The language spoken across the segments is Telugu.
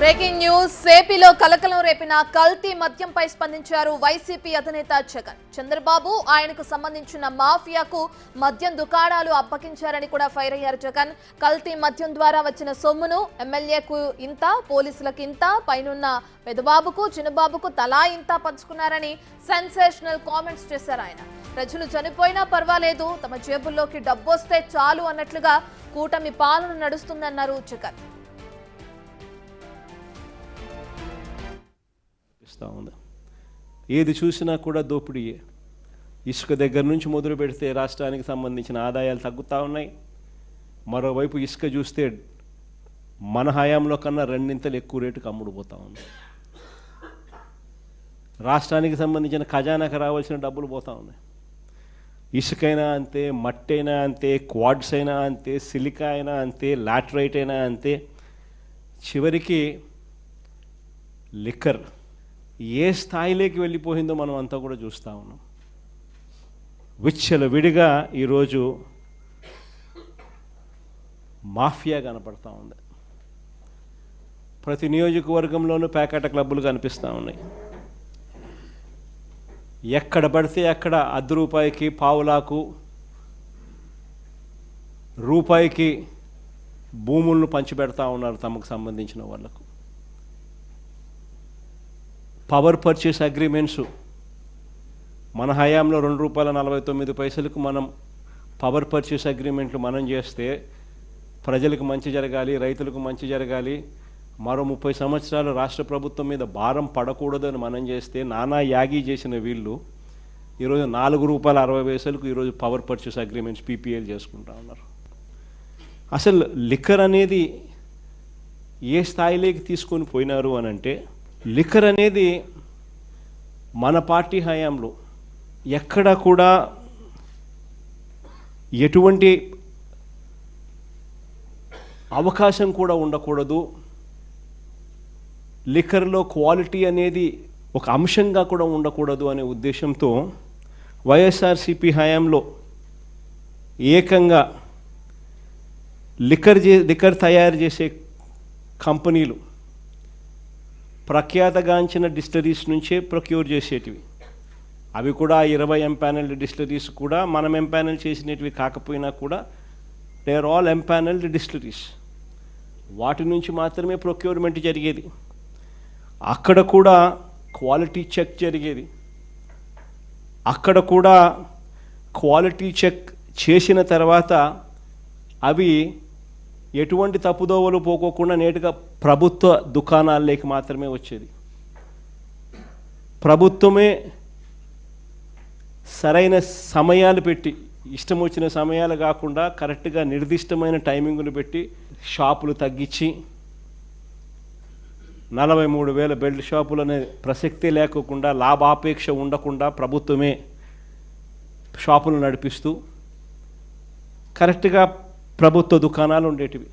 Breaking news. ఏపీలో కలకలం రేపిన కల్తీ మద్యంపై స్పందించారు వైసీపీ అధినేత జగన్. చంద్రబాబు ఆయనకు సంబంధించిన మాఫియాకు మద్యం దుకాణాలు అప్పగించారని కూడా ఫైర్ అయ్యారు జగన్. కల్తీ మద్యం ద్వారా వచ్చిన సొమ్మును ఎమ్మెల్యేకు ఇంత, పోలీసులకు ఇంత, పైనున్న పెదబాబుకు చిన్నబాబుకు తలా ఇంత పంచుకున్నారని సెన్సేషనల్ కామెంట్స్ చేశారు ఆయన. ప్రజలు చనిపోయినా పర్వాలేదు, తమ జేబుల్లోకి డబ్బొస్తే చాలు అన్నట్లుగా కూటమి పాలన నడుస్తుందన్నారు జగన్. ఏది చూసినా కూడా దోపిడీయే. ఇసుక దగ్గర నుంచి మొదలు పెడితే రాష్ట్రానికి సంబంధించిన ఆదాయాలు తగ్గుతూ ఉన్నాయి. మరోవైపు ఇసుక చూస్తే మన హయాంలో కన్నా రెండింతలు ఎక్కువ రేటుకు అమ్ముడుపోతూ ఉంది. రాష్ట్రానికి సంబంధించిన ఖజానాకు రావాల్సిన డబ్బులు పోతూ ఉన్నాయి. ఇసుకైనా అంతే, మట్టి అయినా అంతే, క్వాడ్స్ అయినా అంతే, సిలికా అయినా అంతే, లాటరైట్ అయినా అంతే, చివరికి లిక్కర్ ఏ స్థాయిలోకి వెళ్ళిపోయిందో మనం అంతా కూడా చూస్తూ ఉన్నాం. విచ్చలవిడిగా ఈరోజు మాఫియా కనపడతా ఉంది. ప్రతి నియోజకవర్గంలోనూ ప్యాకెట్ క్లబ్బులు కనిపిస్తూ ఉన్నాయి. ఎక్కడ పడితే అక్కడ ₹1 పావులాకు రూపాయికి భూములను పంచిపెడతా ఉన్నారు తమకు సంబంధించిన వాళ్ళకు. పవర్ పర్చేస్ అగ్రిమెంట్స్ మన హయాంలో ₹2.49 మనం పవర్ పర్చేస్ అగ్రిమెంట్లు మనం చేస్తే ప్రజలకు మంచి జరగాలి, రైతులకు మంచి జరగాలి, మరో 30 సంవత్సరాలు రాష్ట్ర ప్రభుత్వం మీద భారం పడకూడదని మనం చేస్తే నానా యాగి చేసిన వీళ్ళు ఈరోజు ₹4.60 ఈరోజు పవర్ పర్చేస్ అగ్రిమెంట్స్ పీపీఎల్ చేసుకుంటా ఉన్నారు. అసలు లిక్కర్ అనేది ఏ స్థాయిలోకి తీసుకొని పోయినారు అని అంటే, లిక్కర్ అనేది మన పార్టీ హయాంలో ఎక్కడ కూడా ఎటువంటి అవకాశం కూడా ఉండకూడదు, లిక్కర్లో క్వాలిటీ అనేది ఒక అంశంగా కూడా ఉండకూడదు అనే ఉద్దేశంతో వైఎస్ఆర్సీపీ హయాంలో ఏకంగా లిక్కర్ తయారు చేసే కంపెనీలు ప్రఖ్యాతగాంచిన డిస్టిలరీస్ నుంచే ప్రొక్యూర్ చేసేటివి. అవి కూడా 20 ఎంపానల్డ్ డిస్టిలరీస్ కూడా మనం ఎంపానల్ చేసినవి కాకపోయినా కూడా they are all empanelled distilleries. వాటి నుంచి మాత్రమే ప్రొక్యూర్మెంట్ జరిగేది. అక్కడ కూడా క్వాలిటీ చెక్ జరిగేది. అక్కడ కూడా క్వాలిటీ చెక్ చేసిన తర్వాత అవి ఎటువంటి తప్పుదోవలు పోకోకుండా నేరుగా ప్రభుత్వ దుకాణాల్లోకి మాత్రమే వచ్చేది. ప్రభుత్వమే సరైన సమయాలు పెట్టి, ఇష్టం వచ్చిన సమయాలు కాకుండా కరెక్ట్గా నిర్దిష్టమైన టైమింగులు పెట్టి షాపులు తగ్గించి 43,000 బెల్ట్ షాపులు అనే ప్రసక్తే లేకోకుండా, లాభాపేక్ష ఉండకుండా ప్రభుత్వమే షాపులు నడిపిస్తూ కరెక్ట్గా ప్రభుత్వ దుకాణాలు ఉండేటివి.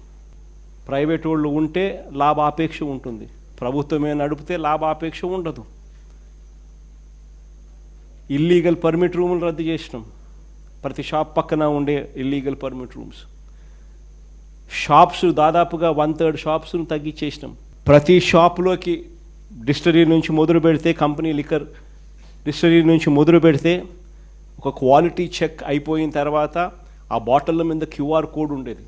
ప్రైవేట్ వాళ్ళు ఉంటే లాభాపేక్ష ఉంటుంది, ప్రభుత్వమే నడిపితే లాభాపేక్ష ఉండదు. ఇల్లీగల్ పర్మిట్ రూములు రద్దు చేసినాం. ప్రతి షాప్ పక్కన ఉండే ఇల్లీగల్ పర్మిట్ రూమ్స్. షాప్స్ దాదాపుగా 1/3 షాప్స్ను తగ్గించేసినాం. ప్రతి షాప్లోకి డిస్టిలరీ నుంచి మొదలు పెడితే, కంపెనీ లిక్కర్ డిస్టిలరీ నుంచి మొదలు పెడితే ఒక క్వాలిటీ చెక్ అయిపోయిన తర్వాత ఆ బాటిళ్ళ మీద QR కోడ్ ఉండేది.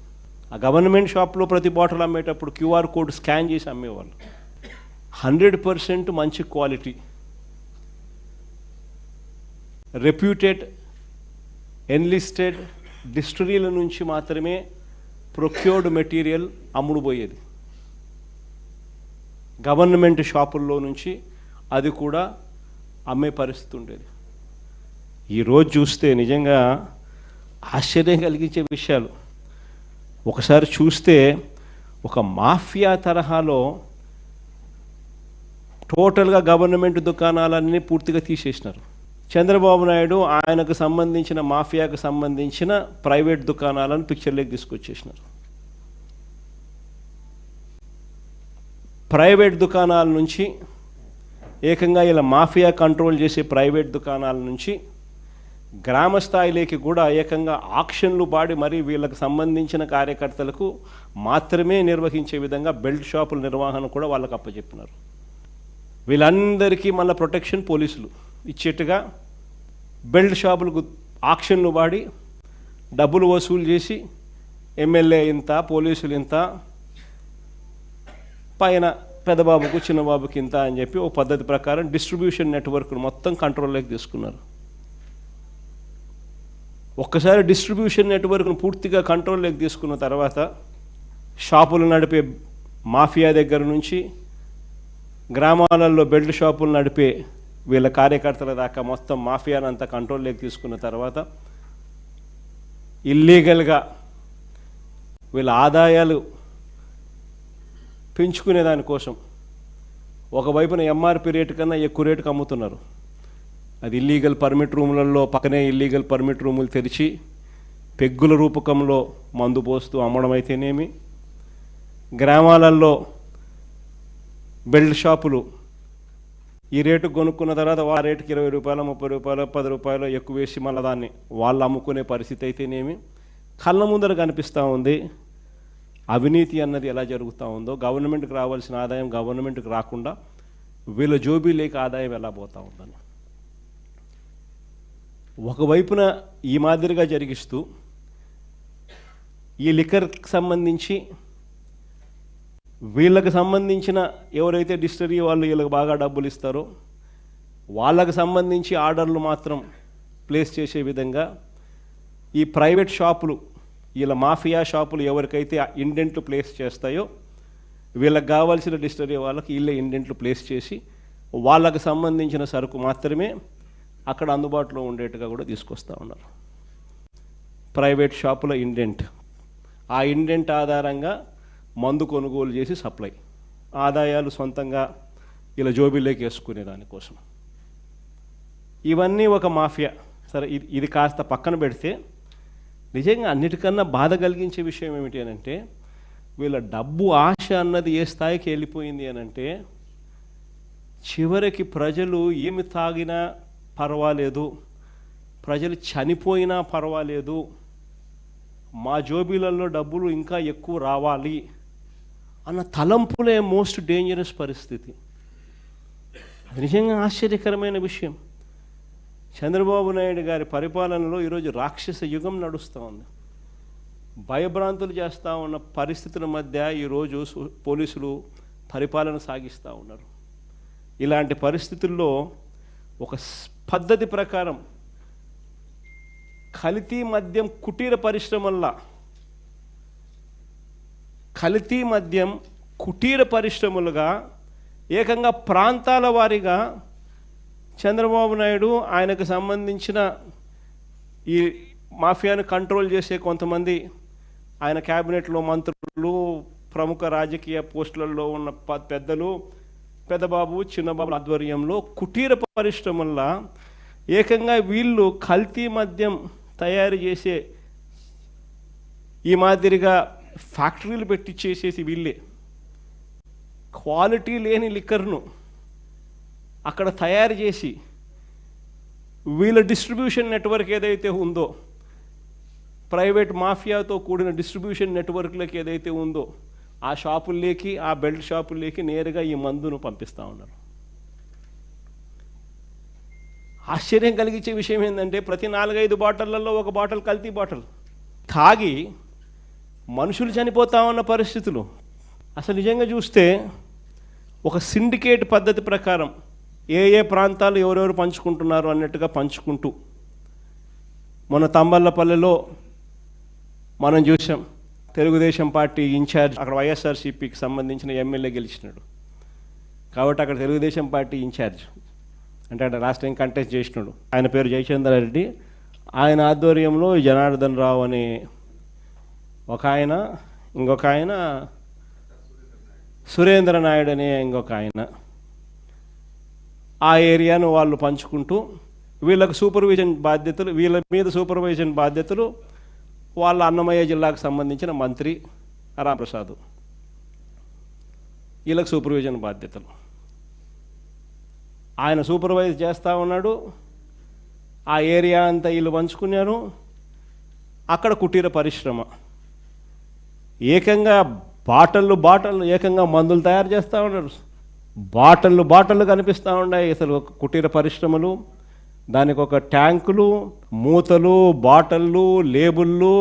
ఆ గవర్నమెంట్ షాప్లో ప్రతి బాటిల్ అమ్మేటప్పుడు QR కోడ్ స్కాన్ చేసి అమ్మేవాళ్ళు. 100% మంచి క్వాలిటీ, రెప్యూటెడ్ ఎన్లిస్టెడ్ డిస్టిలరీల నుంచి మాత్రమే ప్రొక్యూర్డ్ మెటీరియల్ అమ్ముడుపోయేది. గవర్నమెంట్ షాపుల్లో నుంచి అది కూడా అమ్మే పరిస్థితి ఉండేది. ఈరోజు చూస్తే నిజంగా ఆశ్చర్యం కలిగించే విషయాలు. ఒకసారి చూస్తే ఒక మాఫియా తరహాలో టోటల్గా గవర్నమెంట్ దుకాణాలన్నీ పూర్తిగా తీసేసినారు. చంద్రబాబు నాయుడు ఆయనకు సంబంధించిన మాఫియాకు సంబంధించిన ప్రైవేట్ దుకాణాలను పిక్చర్లోకి తీసుకొచ్చేసినారు. ప్రైవేట్ దుకాణాల నుంచి ఏకంగా ఇలా మాఫియా కంట్రోల్ చేసే ప్రైవేట్ దుకాణాల నుంచి గ్రామ స్థాయిలోకి కూడా ఏకంగా ఆక్షన్లు పాడి మరీ వీళ్ళకి సంబంధించిన కార్యకర్తలకు మాత్రమే నిర్వహించే విధంగా బెల్ట్ షాపుల నిర్వహణ కూడా వాళ్ళకి అప్పచెప్పినారు. వీళ్ళందరికీ మళ్ళీ ప్రొటెక్షన్ పోలీసులు ఇచ్చేట్టుగా బెల్ట్ షాపులకు ఆక్షన్లు పాడి డబ్బులు వసూలు చేసి ఎమ్మెల్యే ఇంత, పోలీసులు ఇంత, పైన పెద్దబాబుకు చిన్నబాబుకి ఇంత అని చెప్పి ఒక పద్ధతి ప్రకారం డిస్ట్రిబ్యూషన్ నెట్వర్క్ను మొత్తం కంట్రోల్లోకి తీసుకున్నారు. ఒక్కసారి డిస్ట్రిబ్యూషన్ నెట్వర్క్ను పూర్తిగా కంట్రోల్లోకి తీసుకున్న తర్వాత షాపులు నడిపే మాఫియా దగ్గర నుంచి గ్రామాలలో బెల్ట్ షాపులు నడిపే వీళ్ళ కార్యకర్తల దాకా మొత్తం మాఫియాను అంతా కంట్రోల్లోకి తీసుకున్న తర్వాత ఇల్లీగల్గా వీళ్ళ ఆదాయాలు పెంచుకునే దానికోసం ఒకవైపున ఎంఆర్పి రేటు కన్నా ఎక్కువ రేటుకు అమ్ముతున్నారు. అది ఇల్లీగల్ పర్మిట్ రూములలో పక్కనే ఇల్లీగల్ పర్మిట్ రూములు తెరిచి పెగ్గుల రూపకంలో మందు పోస్తూ అమ్మడం అయితేనేమి, గ్రామాలలో బెల్ట్ షాపులు ఈ రేటుకు కొనుక్కున్న తర్వాత ఆ రేటుకి 20 రూపాయలు, 30 రూపాయలు, 10 రూపాయలు ఎక్కువ వేసి మళ్ళీ దాన్ని వాళ్ళు అమ్ముకునే పరిస్థితి అయితేనేమి కళ్ళ ముందర కనిపిస్తూ ఉంది. అవినీతి అన్నది ఎలా జరుగుతూ ఉందో, గవర్నమెంట్కి రావాల్సిన ఆదాయం గవర్నమెంట్కి రాకుండా వీళ్ళ జోబీలేక ఆదాయం ఎలా పోతూ ఉందని ఒకవైపున ఈ మాదిరిగా జరిగిస్తూ ఈ లిక్కర్కి సంబంధించి వీళ్ళకి సంబంధించిన ఎవరైతే డిస్టరీ వాళ్ళు వీళ్ళకి బాగా డబ్బులు ఇస్తారో వాళ్ళకి సంబంధించి ఆర్డర్లు మాత్రం ప్లేస్ చేసే విధంగా ఈ ప్రైవేట్ షాపులు, వీళ్ళ మాఫియా షాపులు ఎవరికైతే ఇండెంట్లు ప్లేస్ చేస్తాయో వీళ్ళకి కావాల్సిన డిస్టరీ వాళ్ళకి వీళ్ళే ఇండెంట్లు ప్లేస్ చేసి వాళ్ళకి సంబంధించిన సరుకు మాత్రమే అక్కడ అందుబాటులో ఉండేట్టుగా కూడా తీసుకొస్తూ ఉన్నారు. ప్రైవేట్ షాపుల ఇండెంట్, ఆ ఇండెంట్ ఆధారంగా మందు కొనుగోలు చేసి సప్లై, ఆదాయాలు సొంతంగా ఇలా జోబీలోకి వేసుకునే దానికోసం. ఇవన్నీ ఒక మాఫియా. సరే, ఇది కాస్త పక్కన పెడితే నిజంగా అన్నిటికన్నా బాధ కలిగించే విషయం ఏమిటి అని అంటే వీళ్ళ డబ్బు ఆశ అన్నది ఏ స్థాయికి వెళ్ళిపోయింది అని అంటే చివరికి ప్రజలు ఏమి తాగినా పర్వాలేదు, ప్రజలు చనిపోయినా పర్వాలేదు, మా జోబీలలో డబ్బులు ఇంకా ఎక్కువ రావాలి అన్న తలంపులే మోస్ట్ డేంజరస్ పరిస్థితి. అది నిజంగా ఆశ్చర్యకరమైన విషయం. చంద్రబాబు నాయుడు గారి పరిపాలనలో ఈరోజు రాక్షస యుగం నడుస్తూ ఉంది. భయభ్రాంతులు చేస్తూ ఉన్న పరిస్థితుల మధ్య ఈరోజు పోలీసులు పరిపాలన సాగిస్తూ ఉన్నారు. ఇలాంటి పరిస్థితుల్లో ఒక పద్ధతి ప్రకారం కల్తీ మద్యం కుటీర పరిశ్రమలుగా ఏకంగా ప్రాంతాల వారీగా చంద్రబాబు నాయుడు ఆయనకు సంబంధించిన ఈ మాఫియాను కంట్రోల్ చేసే కొంతమంది ఆయన క్యాబినెట్లో మంత్రులు, ప్రముఖ రాజకీయ పోస్టులలో ఉన్న పెద్దలు, పెద్దబాబు చిన్నబాబు ఆధ్వర్యంలో కుటీర పరిశ్రమల్లో ఏకంగా వీళ్ళు కల్తీ మద్యం తయారు చేసే ఈ మాదిరిగా ఫ్యాక్టరీలు పెట్టి చేసేసి వీళ్ళే క్వాలిటీ లేని లిక్కర్ను అక్కడ తయారు చేసి వీళ్ళ డిస్ట్రిబ్యూషన్ నెట్వర్క్ ఏదైతే ఉందో, ప్రైవేట్ మాఫియాతో కూడిన డిస్ట్రిబ్యూషన్ నెట్వర్క్లకు ఏదైతే ఉందో ఆ షాపుల్లోకి, ఆ బెల్ట్ షాపుల్లోకి నేరుగా ఈ మందును పంపిస్తూ ఉన్నారు. ఆశ్చర్యం కలిగించే విషయం ఏంటంటే ప్రతి 4-5 బాటిళ్లలో ఒక బాటిల్ కల్తీ బాటిల్ తాగి మనుషులు చనిపోతా ఉన్న పరిస్థితులు. అసలు నిజంగా చూస్తే ఒక సిండికేట్ పద్ధతి ప్రకారం ఏ ప్రాంతాలు ఎవరెవరు పంచుకుంటున్నారు అన్నట్టుగా పంచుకుంటూ మన తంబళ్ళపల్లెలో మనం చూసాం. తెలుగుదేశం పార్టీ ఇన్ఛార్జ్ అక్కడ వైఎస్ఆర్సీపీకి సంబంధించిన ఎమ్మెల్యే గెలిచినాడు కాబట్టి అక్కడ తెలుగుదేశం పార్టీ ఇన్ఛార్జ్ అంటే లాస్ట్ టైం కంటెస్ట్ చేసినాడు, ఆయన పేరు జయచంద్రారెడ్డి. ఆయన ఆధ్వర్యంలో జనార్దన్ రావు అనే ఒక ఆయన, ఇంకొక ఆయన సురేంద్ర నాయుడు అనే ఇంకొక ఆయన, ఆ ఏరియాను వాళ్ళు పంచుకుంటూ వీళ్ళకు సూపర్విజన్ బాధ్యతలు, వీళ్ళ మీద సూపర్విజన్ బాధ్యతలు వాళ్ళ అన్నమయ్య జిల్లాకు సంబంధించిన మంత్రి రామప్రసాద్, వీళ్ళకి సూపర్విజన్ బాధ్యతలు. ఆయన సూపర్వైజ్ చేస్తూ ఉన్నాడు, ఆ ఏరియా అంతా వీళ్ళు పంచుకున్నారు. అక్కడ కుటీర పరిశ్రమ ఏకంగా బాటళ్ళు ఏకంగా మందులు తయారు చేస్తూ ఉన్నారు. బాటళ్ళు కనిపిస్తూ ఉన్నాయి. అసలు కుటీర పరిశ్రమలు, దానికి ఒక ట్యాంకులు, మూతలు, బాటళ్ళు, లేబుళ్ళు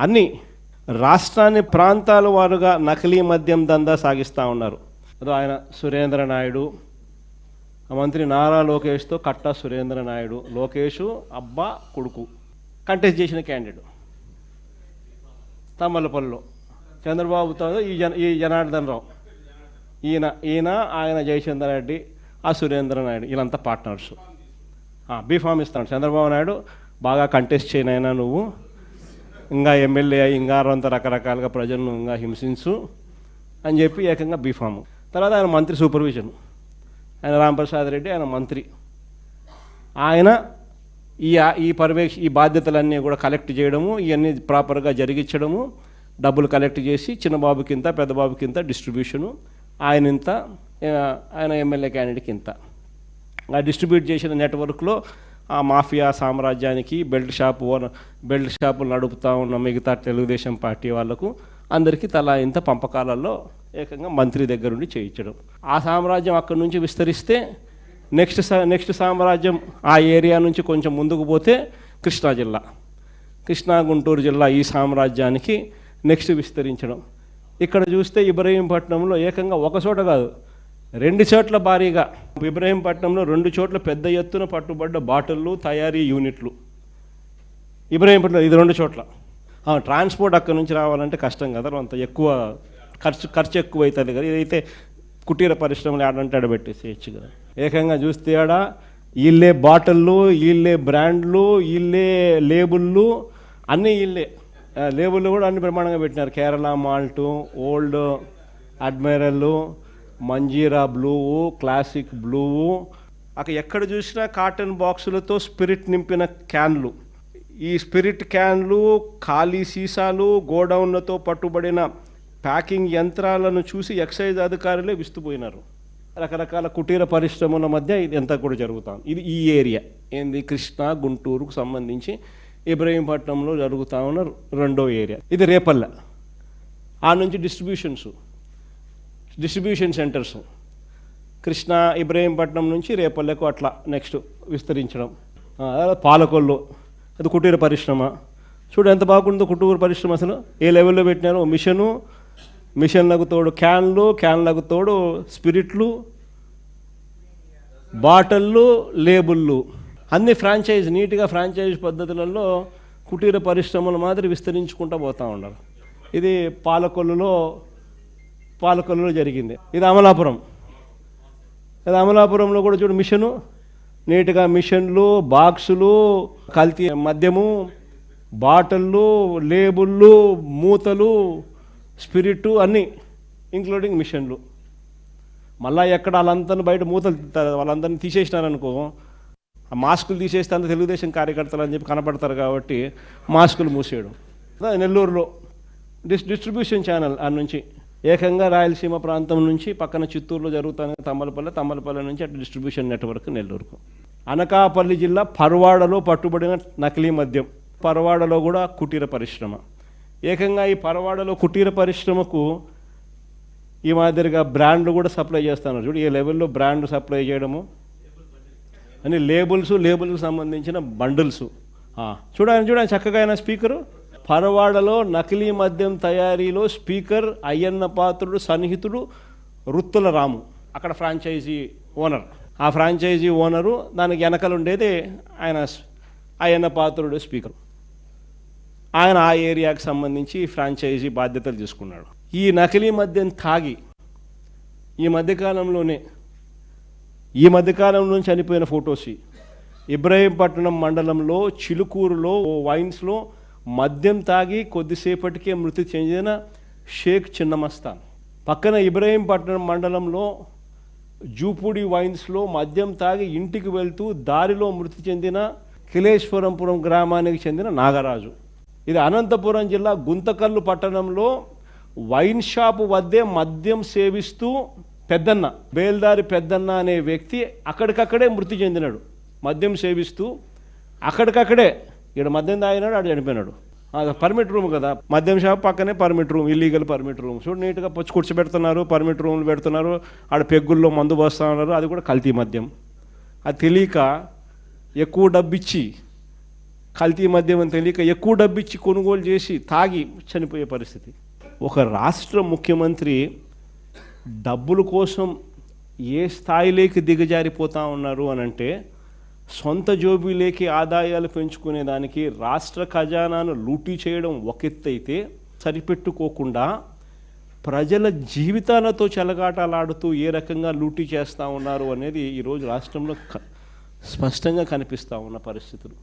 అన్నీ రాష్ట్రాన్ని ప్రాంతాల వారుగా నకిలీ మద్యం దందా సాగిస్తూ ఉన్నారు. అదో ఆయన సురేంద్ర నాయుడు, మంత్రి నారా లోకేష్తో కట్టా సురేంద్ర నాయుడు, లోకేష్ అబ్బా కొడుకు కంటెస్ట్ చేసిన క్యాండిడేట్ తమ్మలపల్లిలో, చంద్రబాబుతో ఈ జనార్దన్ రావు, ఈయన ఆయన జయచంద్ర రెడ్డి, ఆ సురేంద్ర నాయుడు, వీళ్ళంతా పార్ట్నర్స్. బీఫామ్ ఇస్తాడు చంద్రబాబు నాయుడు, బాగా కంటెస్ట్ చేయనైనా నువ్వు, ఇంకా ఎమ్మెల్యే ఇంకా అంత రకరకాలుగా ప్రజలను ఇంకా హింసించు అని చెప్పి ఏకంగా బీఫాము. తర్వాత ఆయన మంత్రి సూపర్విజన్, ఆయన రాంప్రసాద్ రెడ్డి, ఆయన మంత్రి, ఆయన ఈ బాధ్యతలన్నీ కూడా కలెక్ట్ చేయడము, ఇవన్నీ ప్రాపర్గా జరిగించడము, డబ్బులు కలెక్ట్ చేసి చిన్నబాబుకింత పెద్దబాబుకింత డిస్ట్రిబ్యూషను, ఆయన ఎమ్మెల్యే క్యాండిడేట్కి ఇంత, ఆ డిస్ట్రిబ్యూట్ చేసిన నెట్వర్క్లో ఆ మాఫియా సామ్రాజ్యానికి బెల్ట్ షాపులు నడుపుతూ ఉన్న మిగతా తెలుగుదేశం పార్టీ వాళ్లకు అందరికీ తలా ఇంత పంపకాలలో ఏకంగా మంత్రి దగ్గరుండి చేయించడం. ఆ సామ్రాజ్యం అక్కడి నుంచి విస్తరిస్తే నెక్స్ట్ సామ్రాజ్యం ఆ ఏరియా నుంచి కొంచెం ముందుకు పోతే కృష్ణా గుంటూరు జిల్లా ఈ సామ్రాజ్యానికి నెక్స్ట్ విస్తరించడం. ఇక్కడ చూస్తే ఇబ్రహీంపట్నంలో ఏకంగా ఒక చోట కాదు 2 చోట్ల భారీగా, ఇబ్రహీంపట్నంలో 2 చోట్ల పెద్ద ఎత్తున పట్టుబడ్డ బాటిళ్ళు, తయారీ యూనిట్లు. ఇబ్రహీంపట్నం ఇది 2 చోట్ల. ట్రాన్స్పోర్ట్ అక్కడి నుంచి రావాలంటే కష్టం కదా, అంత ఎక్కువ ఖర్చు ఎక్కువ అవుతుంది కదా. ఇదైతే కుటీర పరిశ్రమలు ఆడంటే ఆడబెట్టేసేయచ్చు కదా. ఏకంగా చూస్తే ఆడ వీళ్ళే బాటిళ్ళు, వీళ్ళే బ్రాండ్లు, వీళ్ళే లేబుళ్ళు, అన్నీ వీళ్ళే. లేబుళ్ళు కూడా అన్ని ప్రమాణంగా పెట్టినారు. Kerala Malt, Old Admiral, Manjeera Blue, Classic Blue, అక్కడ ఎక్కడ చూసినా కాటన్ బాక్సులతో స్పిరిట్ నింపిన క్యాన్లు. ఈ స్పిరిట్ క్యాన్లు, ఖాళీ సీసాలు, గోడౌన్లతో పట్టుబడిన ప్యాకింగ్ యంత్రాలను చూసి ఎక్సైజ్ అధికారులే విస్తుపోయినారు. రకరకాల కుటీర పరిశ్రమల మధ్య ఇది ఎంత కూడా జరుగుతాం. ఇది ఈ ఏరియా ఏంది, కృష్ణా గుంటూరుకు సంబంధించి ఇబ్రహీంపట్నంలో జరుగుతూ ఉన్న 2వ ఏరియా. ఇది రేపల్లె. ఆ నుంచి డిస్ట్రిబ్యూషన్ సెంటర్స్ కృష్ణా ఇబ్రహీంపట్నం నుంచి రేపల్లెకు అట్లా నెక్స్ట్ విస్తరించడం. పాలకొల్లు, అది కుటీర పరిశ్రమ. చూడు ఎంత బాగుందో కుటీర పరిశ్రమ, అసలు ఏ లెవెల్లో పెట్టినారో. మిషన్లకు తోడు క్యాన్లకు తోడు స్పిరిట్లు, బాటిళ్ళు, లేబుళ్ళు, అన్ని ఫ్రాంచైజ్, నీట్గా ఫ్రాంచైజ్ పద్ధతులలో కుటీర పరిశ్రమల మాదిరి విస్తరించుకుంటూ పోతూ ఉన్నారు. ఇది పాలకొల్లులో జరిగింది. ఇది అమలాపురంలో కూడా చూడు మిషను, నీట్గా మిషన్లు, బాక్సులు, కల్తీ మద్యము, బాటిళ్ళు, లేబుళ్ళు, మూతలు, స్పిరిట్ అన్నీ ఇంక్లూడింగ్ మిషన్లు. మళ్ళీ ఎక్కడ వాళ్ళందరినీ బయట వాళ్ళందరినీ తీసేసినారనుకో, ఆ మాస్కులు తీసేస్తే అంత తెలుగుదేశం కార్యకర్తలు అని చెప్పి కనపడతారు కాబట్టి మాస్కులు మూసేయడం. నెల్లూరులో డిస్ట్రిబ్యూషన్ ఛానల్ ఆ నుంచి ఏకంగా రాయలసీమ ప్రాంతం నుంచి పక్కన చిత్తూరులో జరుగుతానే తమ్మలపల్లి నుంచి అటు డిస్ట్రిబ్యూషన్ నెట్వర్క్ నెల్లూరుకు. అనకాపల్లి జిల్లా పరవాడలో పట్టుబడిన నకిలీ మద్యం. పరవాడలో కూడా కుటీర పరిశ్రమ. ఏకంగా ఈ పరవాడలో కుటీర పరిశ్రమకు ఈ మాదిరిగా బ్రాండ్లు కూడా సప్లై చేస్తున్నారు. చూడు ఏ లెవెల్లో బ్రాండ్ సప్లై చేయడము అని, లేబుల్స్కి సంబంధించిన బండిల్స్. చూడండి చక్కగా అయిన స్పీకరు. పరవాడలో నకిలీ మద్యం తయారీలో స్పీకర్ అయ్యన్న పాత్రుడు సన్నిహితుడు రుత్తుల రాము, అక్కడ ఫ్రాంచైజీ ఓనర్. ఆ ఫ్రాంచైజీ ఓనరు, దానికి వెనకలు ఉండేది ఆయన అయ్యన్న పాత్రుడు స్పీకర్. ఆయన ఆ ఏరియాకి సంబంధించి ఫ్రాంచైజీ బాధ్యతలు తీసుకున్నాడు. ఈ నకిలీ మద్యం తాగి ఈ మధ్యకాలంలో చనిపోయిన ఫొటోస్. ఇబ్రహీంపట్నం మండలంలో చిలుకూరులో వైన్స్లో మద్యం తాగి కొద్దిసేపటికే మృతి చెందిన షేక్ చిన్నమస్తాన్. పక్కన ఇబ్రహీంపట్నం మండలంలో జూపూడి వైన్స్లో మద్యం తాగి ఇంటికి వెళ్తూ దారిలో మృతి చెందిన కిలేశ్వరంపురం గ్రామానికి చెందిన నాగరాజు. ఇది అనంతపురం జిల్లా గుంతకల్లు పట్టణంలో వైన్ షాపు వద్దే మద్యం సేవిస్తూ బేల్దారి పెద్దన్న అనే వ్యక్తి అక్కడికక్కడే మృతి చెందినాడు. మద్యం సేవిస్తూ అక్కడికక్కడే ఇక్కడ మద్యం తాగినాడు, ఆడు చనిపోయినాడు. అది పర్మిట్ రూమ్ కదా, మద్యం షాప్ పక్కనే permit room, illegal permit room. చూడు నీట్గా పొచ్చి కూర్చోబెడుతున్నారు, పర్మిట్ రూమ్లు పెడుతున్నారు, ఆడ పెగ్గుల్లో మందు పోస్తూ ఉన్నారు, అది కూడా కల్తీ మద్యం. అది తెలియక ఎక్కువ డబ్బిచ్చి, కల్తీ మద్యం అని తెలియక ఎక్కువ డబ్బిచ్చి కొనుగోలు చేసి తాగి చనిపోయే పరిస్థితి. ఒక రాష్ట్ర ముఖ్యమంత్రి డబ్బుల కోసం ఏ స్థాయిలోకి దిగజారిపోతూ ఉన్నారు అని అంటే, సొంత జోబీలోకి ఆదాయాలు పెంచుకునేదానికి రాష్ట్ర ఖజానాను లూటీ చేయడం ఒక ఎత్తు అయితే, సరిపెట్టుకోకుండా ప్రజల జీవితాలతో చెలగాటలాడుతూ ఏ రకంగా లూటీ చేస్తూ ఉన్నారు అనేది ఈరోజు రాష్ట్రంలో స్పష్టంగా కనిపిస్తూ ఉన్న పరిస్థితులు.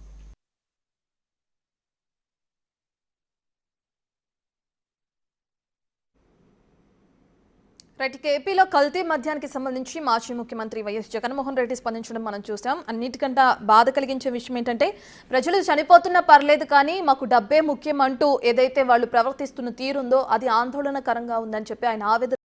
రైట్, ఇక ఏపీలో కల్తీ మద్యానికి సంబంధించి మాజీ ముఖ్యమంత్రి వైఎస్ జగన్మోహన్ రెడ్డి స్పందించడం మనం చూసాం. అన్నిటికంటే బాధ కలిగించే విషయం ఏంటంటే, ప్రజలు చనిపోతున్నా పర్లేదు కానీ మాకు డబ్బే ముఖ్యం అంటూ ఏదైతే వాళ్ళు ప్రవర్తిస్తున్న తీరుందో అది ఆందోళనకరంగా ఉందని చెప్పి ఆయన ఆవేదన